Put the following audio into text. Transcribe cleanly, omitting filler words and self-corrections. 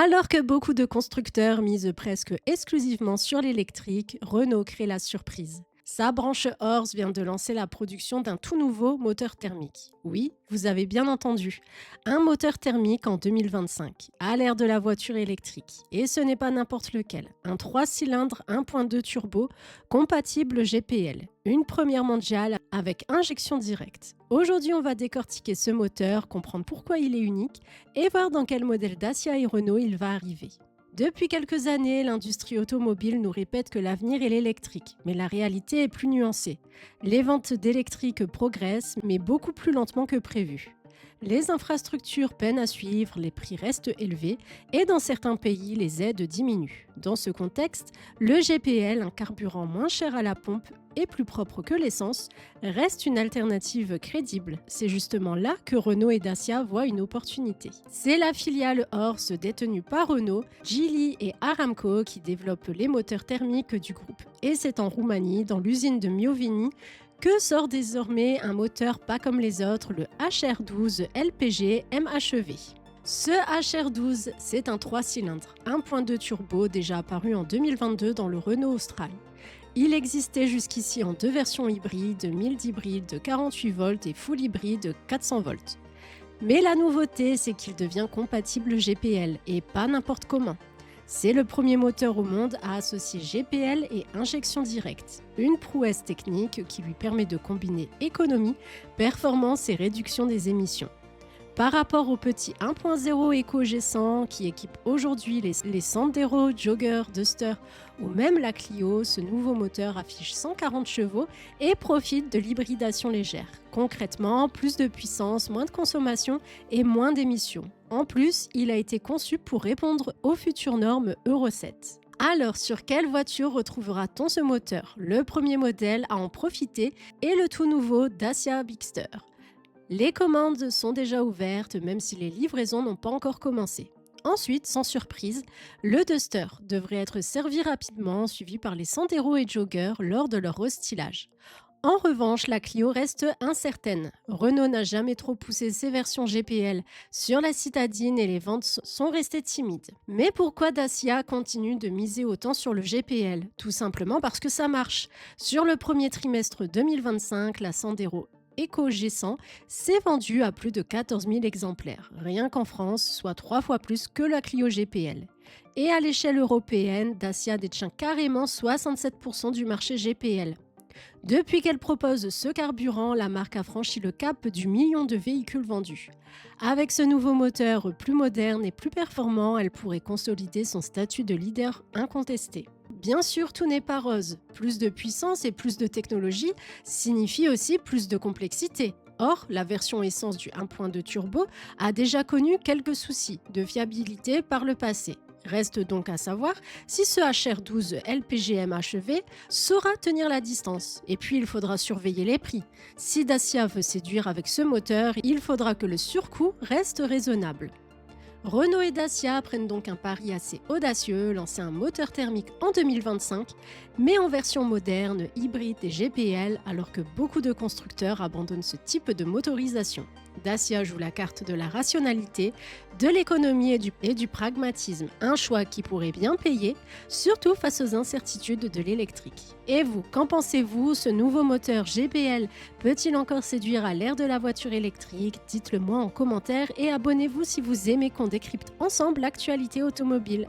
Alors que beaucoup de constructeurs misent presque exclusivement sur l'électrique, Renault crée la surprise. Sa branche Horse vient de lancer la production d'un tout nouveau moteur thermique. Oui, vous avez bien entendu. Un moteur thermique en 2025, à l'ère de la voiture électrique. Et ce n'est pas n'importe lequel. Un 3 cylindres 1.2 turbo compatible GPL. Une première mondiale avec injection directe. Aujourd'hui, on va décortiquer ce moteur, comprendre pourquoi il est unique et voir dans quel modèle Dacia et Renault il va arriver. Depuis quelques années, l'industrie automobile nous répète que l'avenir est l'électrique, mais la réalité est plus nuancée. Les ventes d'électriques progressent, mais beaucoup plus lentement que prévu. Les infrastructures peinent à suivre, les prix restent élevés et dans certains pays, les aides diminuent. Dans ce contexte, le GPL, un carburant moins cher à la pompe et plus propre que l'essence, reste une alternative crédible. C'est justement là que Renault et Dacia voient une opportunité. C'est la filiale Horse détenue par Renault, Geely et Aramco qui développent les moteurs thermiques du groupe. Et c'est en Roumanie, dans l'usine de Miovini, que sort désormais un moteur pas comme les autres, le HR12 LPG MHEV. Ce HR12, c'est un 3 cylindres 1.2 turbo déjà apparu en 2022 dans le Renault Austral. Il existait jusqu'ici en deux versions hybrides, mild hybride de 48 volts et full hybride 400 volts. Mais la nouveauté, c'est qu'il devient compatible GPL et pas n'importe comment. C'est le premier moteur au monde à associer GPL et injection directe, une prouesse technique qui lui permet de combiner économie, performance et réduction des émissions. Par rapport au petit 1.0 Eco G100 qui équipe aujourd'hui les Sandero, Jogger, Duster ou même la Clio, ce nouveau moteur affiche 140 chevaux et profite de l'hybridation légère. Concrètement, plus de puissance, moins de consommation et moins d'émissions. En plus, il a été conçu pour répondre aux futures normes Euro 7. Alors, sur quelle voiture retrouvera-t-on ce moteur? Le premier modèle à en profiter est le tout nouveau Dacia Bigster. Les commandes sont déjà ouvertes, même si les livraisons n'ont pas encore commencé. Ensuite, sans surprise, le Duster devrait être servi rapidement, suivi par les Sandero et Jogger lors de leur restylage. En revanche, la Clio reste incertaine. Renault n'a jamais trop poussé ses versions GPL sur la citadine et les ventes sont restées timides. Mais pourquoi Dacia continue de miser autant sur le GPL? Tout simplement parce que ça marche. Sur le premier trimestre 2025, la Sandero Eco G100 s'est vendue à plus de 14 000 exemplaires, rien qu'en France, soit 3 fois plus que la Clio GPL. Et à l'échelle européenne, Dacia détient carrément 67% du marché GPL. Depuis qu'elle propose ce carburant, la marque a franchi le cap du million de véhicules vendus. Avec ce nouveau moteur plus moderne et plus performant, elle pourrait consolider son statut de leader incontesté. Bien sûr, tout n'est pas rose. Plus de puissance et plus de technologie signifie aussi plus de complexité. Or, la version essence du 1.2 turbo a déjà connu quelques soucis de fiabilité par le passé. Reste donc à savoir si ce HR12 LPG MHEV saura tenir la distance. Et puis, il faudra surveiller les prix. Si Dacia veut séduire avec ce moteur, il faudra que le surcoût reste raisonnable. Renault et Dacia prennent donc un pari assez audacieux, lancer un moteur thermique en 2025, mais en version moderne, hybride et GPL, alors que beaucoup de constructeurs abandonnent ce type de motorisation. Dacia joue la carte de la rationalité, de l'économie et du pragmatisme, un choix qui pourrait bien payer, surtout face aux incertitudes de l'électrique. Et vous, qu'en pensez-vous? Ce nouveau moteur GPL peut-il encore séduire à l'ère de la voiture électrique? Dites-le moi en commentaire et abonnez-vous si vous aimez qu'on décrypte ensemble l'actualité automobile.